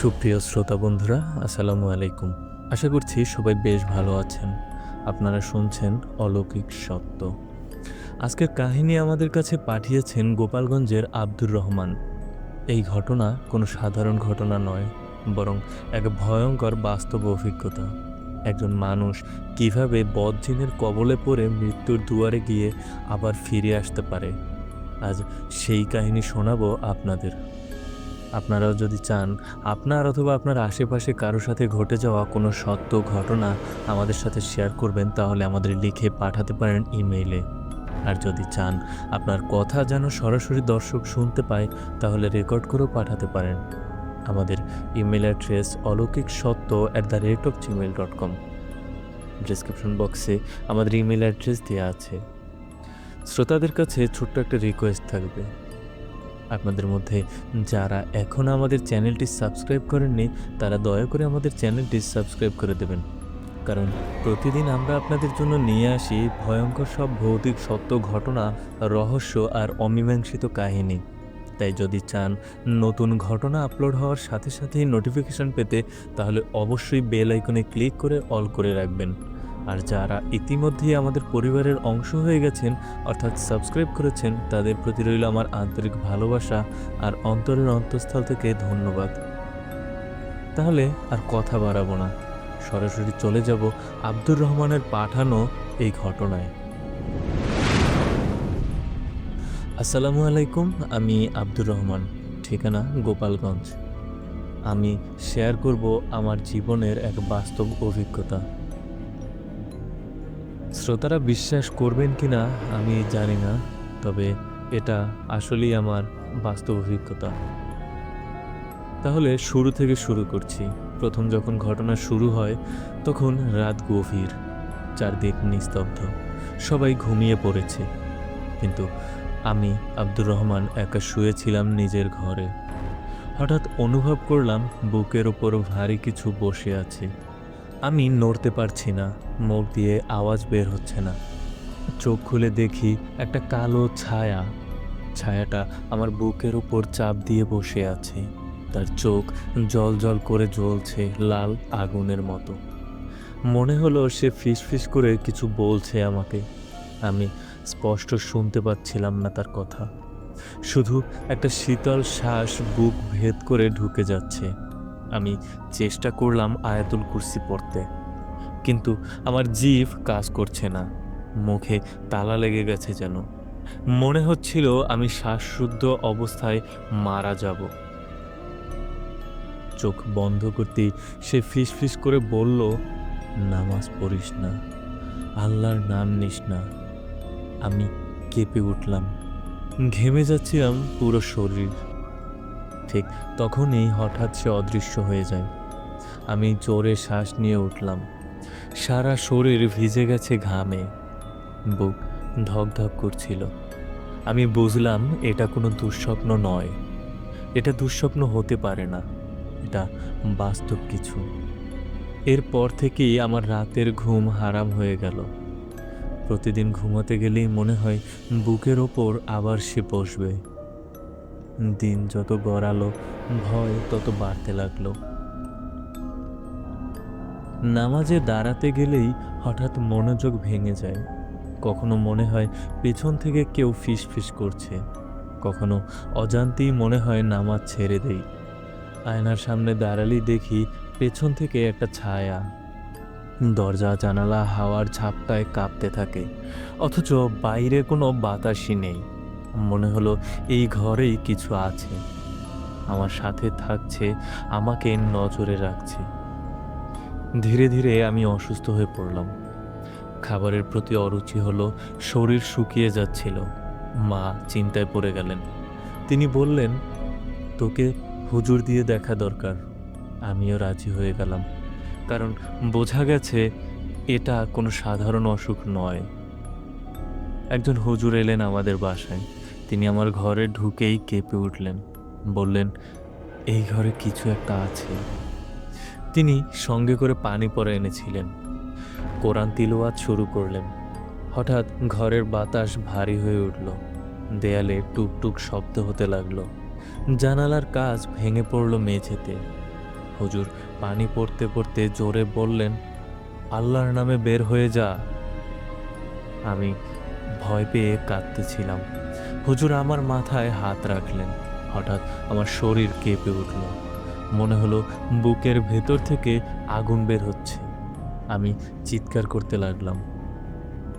সুপ্রিয় শ্রোতা বন্ধুরা, আসসালামু আলাইকুম। আশা করছি সবাই বেশ ভালো আছেন। আপনারা শুনছেন অলৌকিক সত্য। আজকের কাহিনী আমাদের কাছে পাঠিয়েছেন গোপালগঞ্জের আব্দুর রহমান। এই ঘটনা কোনো সাধারণ ঘটনা নয়, বরং এক ভয়ঙ্কর বাস্তব অভিজ্ঞতা। একজন মানুষ কিভাবে বদজিনের কবলে পড়ে মৃত্যুর দুয়ারে গিয়ে আবার ফিরে আসতে পারে, আজ সেই কাহিনী শোনাবো আপনাদের। আপনারাও যদি চান আপনার অথবা আপনার আশেপাশে কারো সাথে ঘটে যাওয়া কোনো সত্য ঘটনা আমাদের সাথে শেয়ার করবেন, তাহলে আমাদের লিখে পাঠাতে পারেন ইমেইলে। আর যদি চান আপনার কথা যেন সরাসরি দর্শক শুনতে পায়, তাহলে রেকর্ড করেও পাঠাতে পারেন। আমাদের ইমেল অ্যাড্রেস অলৌকিকসত্য@gmail.com। ডেসক্রিপশন বক্সে আমাদের ইমেল অ্যাড্রেস দেওয়া আছে। শ্রোতাদের কাছে ছোট্ট একটা রিকোয়েস্ট থাকবে, আপনাদের মধ্যে যারা এখনও আমাদের চ্যানেলটি সাবস্ক্রাইব করেননি, তারা দয়া করে আমাদের চ্যানেলটি সাবস্ক্রাইব করে দেবেন। কারণ প্রতিদিন আমরা আপনাদের জন্য নিয়ে আসি ভয়ঙ্কর সব ভৌতিক সত্য ঘটনা, রহস্য আর অমীমাংসিত কাহিনী। তাই যদি চান নতুন ঘটনা আপলোড হওয়ার সাথে সাথেই নোটিফিকেশন পেতে, তাহলে অবশ্যই বেল আইকনে ক্লিক করে অল করে রাখবেন। আর যারা ইতিমধ্যেই আমাদের পরিবারের অংশ হয়ে গেছেন, অর্থাৎ সাবস্ক্রাইব করেছেন, তাদের প্রতি রইল আমার আন্তরিক ভালোবাসা আর অন্তরের অন্তঃস্থল থেকে ধন্যবাদ। তাহলে আর কথা বাড়াবো না, সরাসরি চলে যাব আব্দুর রহমানের পাঠানো এই ঘটনায়। আসসালামু আলাইকুম, আমি আব্দুর রহমান, ঠিকানা গোপালগঞ্জ। আমি শেয়ার করব আমার জীবনের এক বাস্তব অভিজ্ঞতা। শ্রোতারা বিশ্বাস করবেন কি না আমি জানি না, তবে এটা আসলেই আমার বাস্তব অভিজ্ঞতা। তাহলে শুরু থেকে শুরু করছি। প্রথম যখন ঘটনা শুরু হয়, তখন রাত গভীর, চারদিক নিস্তব্ধ, সবাই ঘুমিয়ে পড়েছে। কিন্তু আমি আব্দুর রহমান একা শুয়েছিলাম নিজের ঘরে। হঠাৎ অনুভব করলাম বুকের ওপর ভারী কিছু বসে আছে। আমি নড়তে পারছি না, মুখ দিয়ে আওয়াজ বের হচ্ছে না। চোখ খুলে দেখি একটা কালো ছায়া। ছায়াটা আমার বুকের উপর চাপ দিয়ে বসে আছে। তার চোখ জল জল করে জ্বলছে, লাল আগুনের মতো। মনে হলো সে ফিসফিস করে কিছু বলছে আমাকে। আমি স্পষ্ট শুনতে পাচ্ছিলাম না তার কথা, শুধু একটা শীতল শ্বাস বুক ভেদ করে ঢুকে যাচ্ছে। আমি চেষ্টা করলাম আয়াতুল কুরসি পড়তে, কিন্তু আমার জিভ কাজ করছে না। মুখে তালা লেগে গেছে যেন। মনে হচ্ছিল আমি শ্বাসরুদ্ধ অবস্থায় মারা যাব। চোখ বন্ধ করতেই সে ফিসফিস করে বলল, নামাজ পড়িস না, আল্লাহর নাম নিস না। আমি কেঁপে উঠলাম, ঘেমে যাচ্ছিলাম পুরো শরীর। ঠিক তখনই হঠাৎ সে অদৃশ্য হয়ে যায়। আমি জোরে শ্বাস নিয়ে উঠলাম। সারা শরীর ভিজে গেছে ঘামে, বুক ধক ধক করছিল। আমি বুঝলাম এটা কোনো দুঃস্বপ্ন নয়, এটা দুঃস্বপ্ন হতে পারে না, এটা বাস্তব কিছু। এরপর থেকেই আমার রাতের ঘুম হারাম হয়ে গেল। প্রতিদিন ঘুমাতে গেলেই মনে হয় বুকের ওপর আবার সে বসবে। দিন যত গড়ালো, ভয় তত বাড়তে লাগলো। নামাজে দাঁড়াতে গেলেই হঠাৎ মনোযোগ ভেঙে যায়। কখনো মনে হয় পেছন থেকে কেউ ফিসফিস করছে, কখনো অজান্তেই মনে হয় নামাজ ছেড়ে দেই। আয়নার সামনে দাঁড়ালেই দেখি পেছন থেকে একটা ছায়া। দরজা জানালা হাওয়ার ঝাপটায় কাঁপতে থাকে, অথচ বাইরে কোনো বাতাসই নেই। মনে হলো এই ঘরেই কিছু আছে, আমার সাথে থাকছে, আমাকে নজরে রাখছে। ধীরে ধীরে আমি অসুস্থ হয়ে পড়লাম। খাবারের প্রতি অরুচি হলো, শরীর শুকিয়ে যাচ্ছিল। মা চিন্তায় পড়ে গেলেন। তিনি বললেন, তোকে হুজুর দিয়ে দেখা দরকার। আমিও রাজি হয়ে গেলাম, কারণ বোঝা গেছে এটা কোনো সাধারণ অসুখ নয়। একজন হুজুর এলেন আমাদের বাসায়। তিনি আমার ঘরে ঢুকেই কেঁপে উঠলেন, বললেন, এই ঘরে কিছু একটা আছে। তিনি সঙ্গে করে পানি পরে এনেছিলেন, কোরআন তিলাওয়াত শুরু করলেন। হঠাৎ ঘরের বাতাস ভারী হয়ে উঠল, দেয়ালে টুকটুক শব্দ হতে লাগলো, জানালার কাচ ভেঙে পড়ল মেঝেতে। হুজুর পানি পড়তে পড়তে জোরে বললেন, আল্লাহর নামে বের হয়ে যা। আমি ভয় পেয়ে কাঁদতেছিলাম। হুজুর আমার মাথায় হাত রাখলেন। হঠাৎ আমার শরীর কেঁপে উঠল। মনে হলো বুকের ভেতর থেকে আগুন বের হচ্ছে। আমি চিৎকার করতে লাগলাম।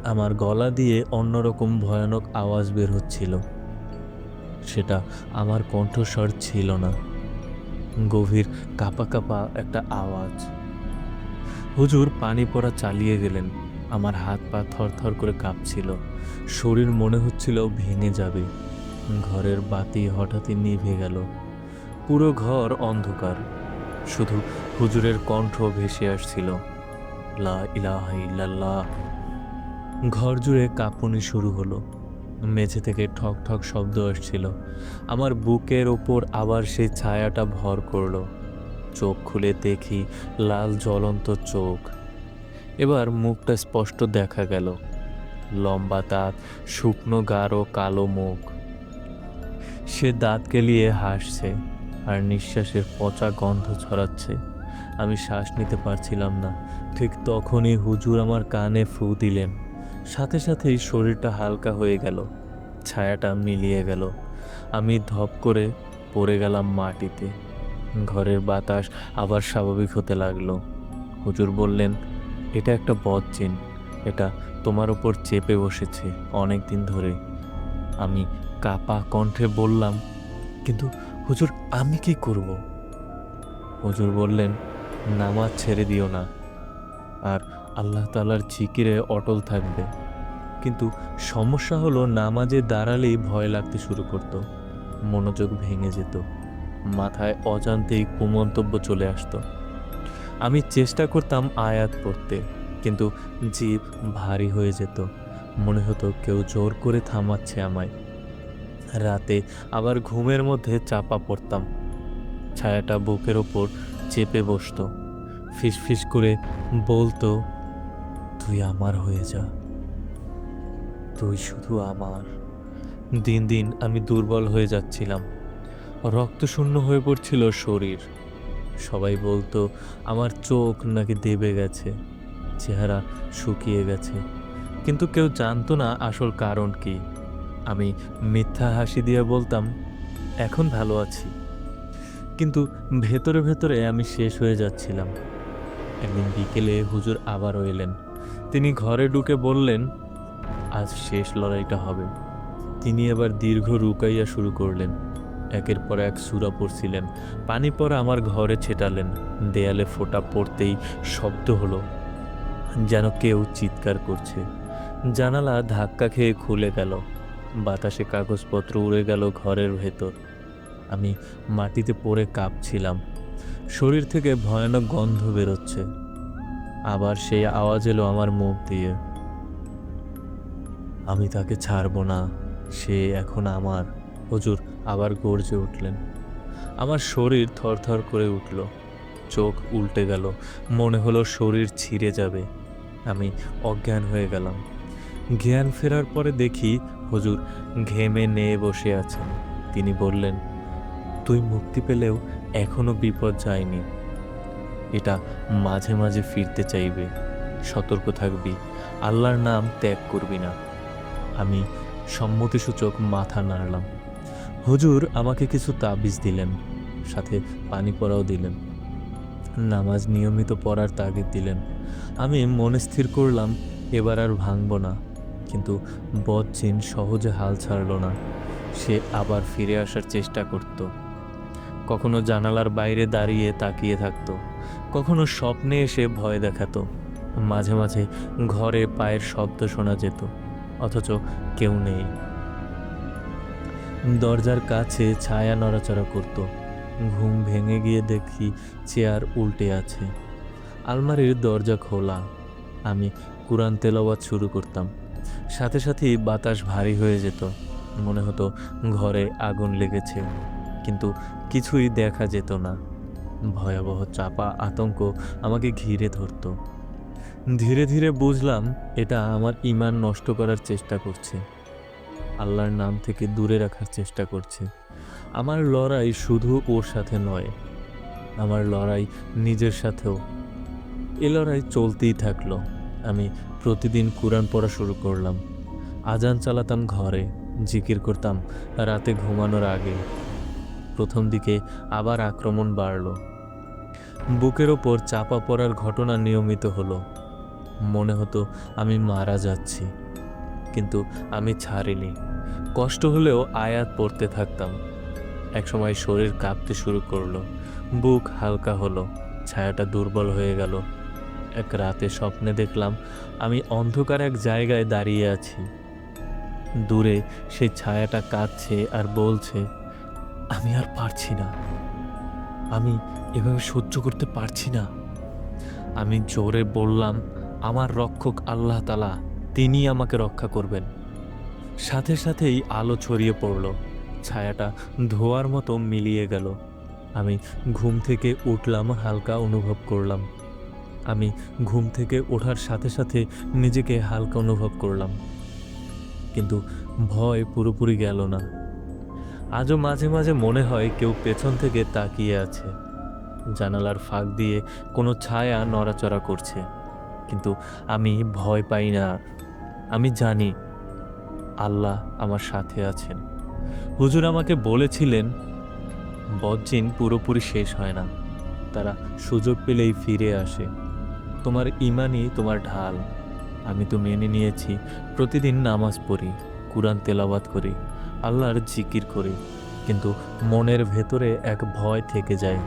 আমার গলা দিয়ে অন্যরকম ভয়ানক আওয়াজ বের হচ্ছিল। সেটা আমার কণ্ঠস্বর ছিল না, গভীর কাঁপা কাঁপা একটা আওয়াজ। হুজুর পানি পড়া চালিয়ে গেলেন। আমার হাত পা থরথর করে কাঁপছিল। শরীর মনে হচ্ছিল ভেঙে যাবে। ঘরের বাতি হঠাৎই নিভে গেল। পুরো ঘর অন্ধকার। শুধু হুজুরের কণ্ঠ ভেসে আসছিল, লা ইলাহা ইল্লাল্লাহ। ঘর জুড়ে কাঁপুনি শুরু হলো। মেঝে থেকে ঠক ঠক শব্দ আসছিল। আমার বুকের ওপর আবার সেই ছায়াটা ভর করলো। চোখ খুলে দেখি লাল জ্বলন্ত চোখ। এবার মুখটা স্পষ্ট দেখা গেল। লম্বা দাঁত, শুকনো গাঢ় কালো মুখ। সে দাঁত কেলিয়ে হাসছে আর নিঃশ্বাসের পচা গন্ধ ছড়াচ্ছে। আমি শ্বাস নিতে পারছিলাম না। ঠিক তখনই হুজুর আমার কানে ফু দিলেন। সাথে সাথেই শরীরটা হালকা হয়ে গেল, ছায়াটা মিলিয়ে গেল। আমি ধপ করে পড়ে গেলাম মাটিতে। ঘরের বাতাস আবার স্বাভাবিক হতে লাগলো। হুজুর বললেন, এটা একটা বদজিন। এটা তোমার ওপর চেপে বসেছে অনেক দিন ধরে। আমি কাপা কণ্ঠে বললাম, কিন্তু হুজুর আমি কি করব? হুজুর বললেন, নামাজ ছেড়ে দিও না, আর আল্লাহ তাআলার জিকিরে অটল থাকবে। কিন্তু সমস্যা হলো নামাজে দাঁড়ালেই ভয় লাগতে শুরু করতো। মনোযোগ ভেঙে যেত। মাথায় অজান্তেই কুমন্তব্য চলে আসতো। আমি চেষ্টা করতাম আয়াত পড়তে, কিন্তু জিভ ভারী হয়ে যেত। মনে হতো কেউ জোর করে থামাচ্ছে আমায়। রাতে আবার ঘুমের মধ্যে চাপা পড়তাম। ছায়াটা বুকের ওপর চেপে বসতো। ফিসফিস করে বলতো, তুই আমার হয়ে যা, তুই শুধু আমার। দিন দিন আমি দুর্বল হয়ে যাচ্ছিলাম। রক্তশূন্য হয়ে পড়ছিল শরীর। সবাই বলতো আমার চোখ নাকি দেবে গেছে, চেহারা শুকিয়ে গেছে। কিন্তু কেউ জানতো না আসল কারণ কি। আমি মিথ্যা হাসি দিয়ে বলতাম, এখন ভালো আছি। কিন্তু ভেতরে ভেতরে আমি শেষ হয়ে যাচ্ছিলাম। একদিন বিকেলে হুজুর আবারও এলেন। তিনি ঘরে ঢুকে বললেন, আজ শেষ লড়াইটা হবে। তিনি এবার দীর্ঘ রুকাইয়া শুরু করলেন। একের পর এক সূরা পড়ছিলেন। পানি পড়া আমার ঘরে ছেটালেন। দেয়ালে ফোঁটা পড়তেই শব্দ হলো, যেন কেউ চিৎকার করছে। জানালা ধাক্কা খেয়ে খুলে গেল। বাতাসে কাগজপত্র উড়ে গেল ঘরের ভেতর। আমি মাটিতে পড়ে কাঁপছিলাম। শরীর থেকে ভয়ানক গন্ধ বেরোচ্ছে। আবার সেই আওয়াজ এলো আমার মুখ দিয়ে, আমি তাকে ছাড়ব না, সে এখন আমার। হুজুর আবার গর্জে উঠলেন। আমার শরীর থরথর করে উঠল। চোখ উল্টে গেল। মনে হলো শরীর ছিঁড়ে যাবে। আমি অজ্ঞান হয়ে গেলাম। জ্ঞান ফেরার পরে দেখি হুজুর ঘেমে নেয়ে বসে আছেন। তিনি বললেন, তুই মুক্তি পেলেও এখনো বিপদ যায়নি। এটা মাঝে মাঝে ফিরতে চাইবে। সতর্ক থাকবি, আল্লাহর নাম ত্যাগ করবি না। আমি সম্মতিসূচক মাথা নাড়লাম। হুজুর আমাকে কিছু তাবিজ দিলেন, সাথে পানি পড়াও দিলেন। নামাজ নিয়মিত পড়ার তাগিদ দিলেন। আমি মনে স্থির করলাম এবার আর ভাঙব না। কিন্তু বদজিন সহজে হাল ছাড়ল না। সে আবার ফিরে আসার চেষ্টা করত। কখনো জানালার বাইরে দাঁড়িয়ে তাকিয়ে থাকতো, কখনো স্বপ্নে এসে ভয় দেখাতো। মাঝে মাঝে ঘরে পায়ের শব্দ শোনা যেত, অথচ কেউ নেই। দরজার কাছে ছায়া নড়াচড়া করত। ঘুম ভেঙে গিয়ে দেখি চেয়ার উল্টে আছে, আলমারির দরজা খোলা। আমি কুরআন তেলাওয়াত শুরু করতাম। সাথে সাথেই বাতাস ভারী হয়ে যেত। মনে হতো ঘরে আগুন লেগেছে, কিন্তু কিছুই দেখা যেত না। ভয়াবহ চাপা আতঙ্ক আমাকে ঘিরে ধরত। ধীরে ধীরে বুঝলাম এটা আমার ঈমান নষ্ট করার চেষ্টা করছে, আল্লাহর নাম থেকে দূরে রাখার চেষ্টা করছে। আমার লড়াই শুধু ওর সাথে নয়, আমার লড়াই নিজের সাথেও। এ লড়াই চলতেই থাকলো। আমি প্রতিদিন কুরআন পড়া শুরু করলাম, আজান চালাতাম ঘরে, জিকির করতাম রাতে ঘুমানোর আগে। প্রথম দিকে আবার আক্রমণ বাড়ল, বুকের ওপর চাপা পড়ার ঘটনা নিয়মিত হলো। মনে হতো আমি মারা যাচ্ছি, কিন্তু আমি ছাড়িনি। কষ্ট হলেও আয়াত পড়তে থাকতাম। একসময় শরীর কাঁপতে শুরু করলো, বুক হালকা হলো, ছায়াটা দুর্বল হয়ে গেল। এক রাতে স্বপ্নে দেখলাম আমি অন্ধকার এক জায়গায় দাঁড়িয়ে আছি। দূরে সেই ছায়াটা কাঁদছে আর বলছে, আমি আর পারছি না, আমি এভাবে সহ্য করতে পারছি না। আমি জোরে বললাম, আমার রক্ষক আল্লাহ তাআলা, তিনি আমাকে রক্ষা করবেন। সাথে সাথেই আলো ছড়িয়ে পড়ল, ছায়াটা ধোঁয়ার মতো মিলিয়ে গেল। আমি ঘুম থেকে উঠলাম, হালকা অনুভব করলাম। আমি ঘুম থেকে ওঠার সাথে সাথে নিজেকে হালকা অনুভব করলাম, কিন্তু ভয় পুরোপুরি গেল না। আজও মাঝে মাঝে মনে হয় কেউ পেছন থেকে তাকিয়ে আছে, জানালার ফাঁক দিয়ে কোনো ছায়া নড়াচড়া করছে, কিন্তু আমি ভয় পাই না। আমি জানি আল্লাহ আমার সাথে আছেন। হুজুর আমাকে বলেছিলেন, বজ্জিন পুরোপুরি শেষ হয় না, তারা সুযোগ পেলেই ফিরে আসে। তোমার ঈমানই তোমার ঢাল। আমি তো মেনে নিয়েছি, প্রতিদিন নামাজ পড়ি, কুরআন তেলাওয়াত করি, আল্লাহর জিকির করি, কিন্তু মনের ভেতরে এক ভয় থেকে যায়।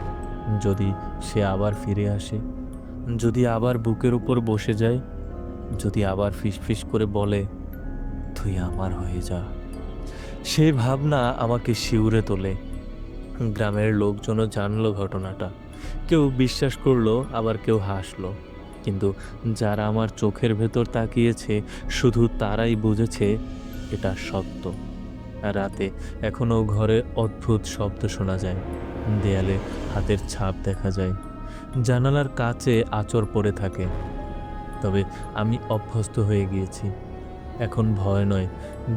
যদি সে আবার ফিরে আসে, যদি আবার বুকের উপর বসে যায়, যদি আবার ফিসফিস করে বলে, তুই আমার হয়ে যা। সেই ভাবনা আমাকে শিউরে তোলে। গ্রামের লোকজনও জানলো ঘটনাটা। কেউ বিশ্বাস করলো, আবার কেউ হাসলো, কিন্তু যারা আমার চোখের ভেতর তাকিয়েছে শুধু তারাই বুঝেছে এটা সত্য। রাতে এখনও ঘরে অদ্ভুত শব্দ শোনা যায়, দেয়ালে হাতের ছাপ দেখা যায়, জানালার কাছে আঁচড় পড়ে থাকে। তবে আমি অভ্যস্ত হয়ে গিয়েছি। এখন ভয় নয়,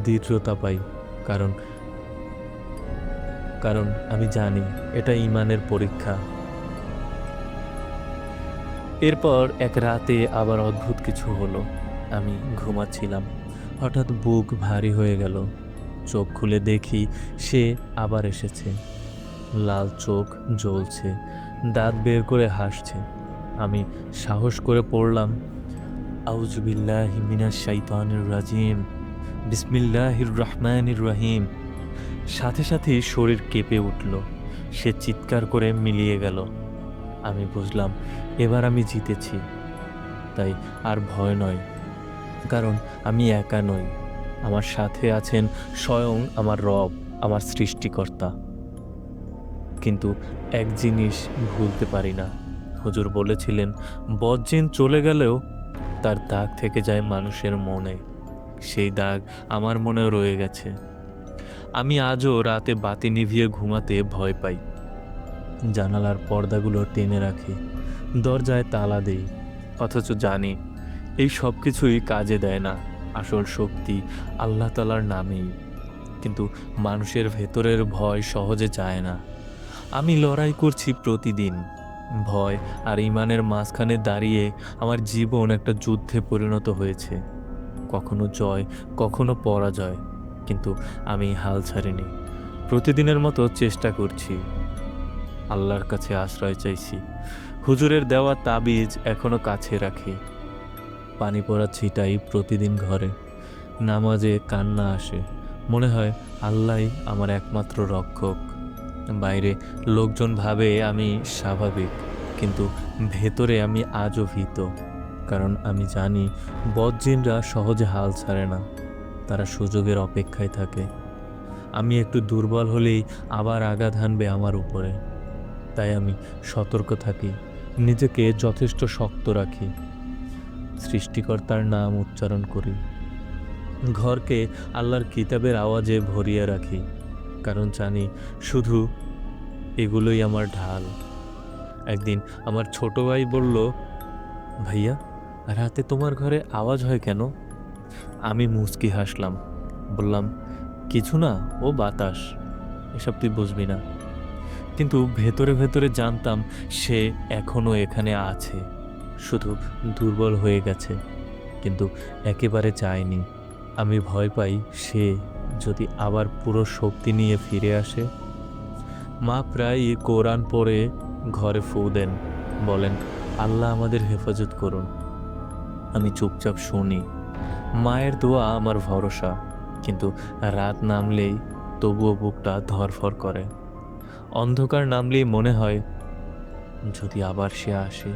দৃঢ়তা পাই, কারণ কারণ আমি জানি এটা ঈমানের পরীক্ষা। এরপর এক রাতে আবার অদ্ভুত কিছু হলো। আমি ঘুমাচ্ছিলাম, হঠাৎ বুক ভারী হয়ে গেল। চোখ খুলে দেখি সে আবার এসেছে। লাল চোখ জ্বলছে, দাঁত বের করে হাসছে। আমি সাহস করে পড়লাম, আউযু বিল্লাহি মিনাশ শাইতানির রাজিম, বিসমিল্লাহির রহমানির রহিম। সাথে সাথেই শরীর কেঁপে উঠল, সে চিৎকার করে মিলিয়ে গেল। আমি বুঝলাম এবার আমি জিতেছি। তাই আর ভয় নয়, কারণ আমি একা নই, আমার সাথে আছেন স্বয়ং আমার রব, আমার সৃষ্টিকর্তা। কিন্তু এক জিনিস ভুলতে পারি না, হুজুর বলেছিলেন, বজ্জিন চলে গেলেও তার দাগ থেকে যায় মানুষের মনে। সেই দাগ আমার মনে রয়ে গেছে। আমি আজও রাতে বাতি নিভিয়ে ঘুমাতে ভয় পাই। জানালার পর্দাগুলো টেনে রাখি, দরজায় তালা দেই, অথচ জানি এই সব কিছুই কাজে দেয় না। আসল শক্তি আল্লাহ তাআলার নামেই। কিন্তু মানুষের ভেতরের ভয় সহজে যায় না। আমি লড়াই করছি প্রতিদিন। ভয় আর ঈমানের মাঝখানে দাঁড়িয়ে আমার জীবন একটা যুদ্ধে পরিণত হয়েছে। কখনো জয়, কখনো পরাজয়, কিন্তু আমি হাল ছাড়িনি। প্রতিদিনের মতো চেষ্টা করছি, আল্লাহর কাছে আশ্রয় চাইছি। হুজুরের দেওয়া তাবিজ এখনো কাছে রাখি, পানি পড়া ছিটাই প্রতিদিন ঘরে। নামাজে কান্না আসে, মনে হয় আল্লাহই আমার একমাত্র রক্ষক। বাইরে লোকজন ভাবে আমি স্বাভাবিক, কিন্তু ভেতরে আমি আজও ভীত। কারণ আমি জানি বজ্জিনরা সহজে হাল ছাড়ে না, তারা সুযোগের অপেক্ষায় থাকে। আমি একটু দুর্বল হলেই আবার আঘাত হানবে আমার উপরে। তাই আমি সতর্ক থাকি, নিজেকে যথেষ্ট শক্ত রাখি, সৃষ্টিকর্তার নাম উচ্চারণ করি, ঘরকে আল্লাহর কিতাবের আওয়াজে ভরিয়ে রাখি, কারণ জানি শুধু এগুলোই আমার ঢাল। একদিন আমার ছোট ভাই বলল, ভাইয়া, রাতে তোমার ঘরে আওয়াজ হয় কেন? আমি মুচকি হাসলাম, বললাম, কিছু না, ও বাতাস, এসব তুই বুঝবি না। কিন্তু ভেতরে ভেতরে জানতাম সে এখনও এখানে আছে, শুধু দুর্বল হয়ে গেছে, কিন্তু একেবারে যায়নি। আমি ভয় পাই সে যদি আবার পুরো শক্তি নিয়ে ফিরে আসে। মা প্রায়ই কোরআন পড়ে ঘরে ফু দেন, বলেন আল্লাহ আমাদের হেফাজত করুন। আমি চুপচাপ শুনি। মায়ের দোয়া আমার ভরসা, কিন্তু রাত নামলেই তবুও বুকটা ধড়ফড় করে। অন্ধকার নামলেই মনে হয় যদি আবার সে আসে,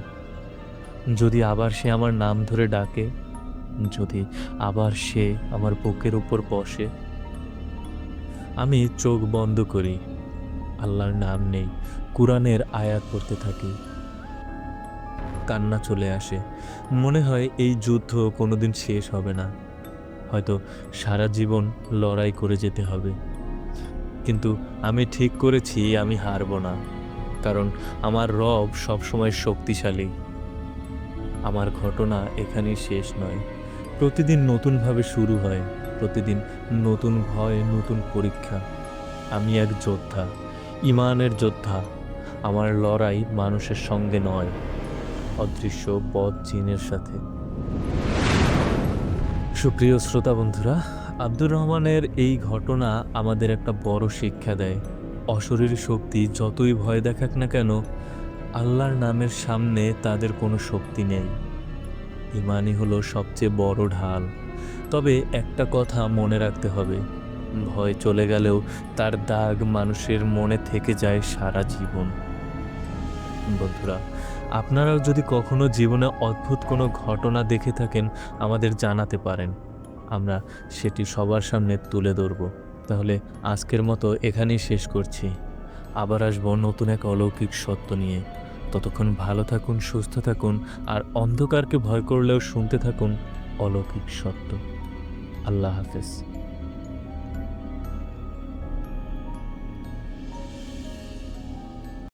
যদি আবার সে আমার নাম ধরে ডাকে, যদি আবার সে আমার বুকের উপর বসে। আমি চোখ বন্ধ করি, আল্লাহর নাম নেই, কুরআনের আয়াত পড়তে থাকি। কান্না চলে আসে। মনে হয় এই যুদ্ধ কোনোদিন শেষ হবে না, হয়তো সারা জীবন লড়াই করে যেতে হবে। কিন্তু আমি ঠিক করেছি আমি হারব না, কারণ আমার রব সবসময় শক্তিশালী। আমার ঘটনা এখানেই শেষ নয়, প্রতিদিন নতুনভাবে শুরু হয়, প্রতিদিন নতুন ভয়, নতুন পরীক্ষা। আমি এক যোদ্ধা, ইমানের যোদ্ধা। আমার লড়াই মানুষের সঙ্গে নয়, অদৃশ্য বদ জিনের সাথে। সুপ্রিয় শ্রোতা বন্ধুরা, আব্দুর রহমানের এই ঘটনা আমাদের একটা বড় শিক্ষা দেয়। অশরীরী শক্তি যতই ভয় দেখাক না কেন, আল্লাহর নামের সামনে তাদের কোনো শক্তি নেই। ইমানই হলো সবচেয়ে বড় ঢাল। তবে একটা কথা মনে রাখতে হবে, ভয় চলে গেলেও তার দাগ মানুষের মনে থেকে যায় সারা জীবন। বন্ধুরা, আপনারাও যদি কখনো জীবনে অদ্ভুত কোনো ঘটনা দেখে থাকেন, আমাদের জানাতে পারেন, আমরা সেটি সবার সামনে তুলে ধরব। তাহলে আজকের মতো এখানেই শেষ করছি। আবার আসবো নতুন এক অলৌকিক সত্য নিয়ে। ততক্ষণ ভালো থাকুন, সুস্থ থাকুন, আর অন্ধকারকে ভয় করলেও শুনতে থাকুন অলৌকিক সত্য। আল্লাহ হাফেজ।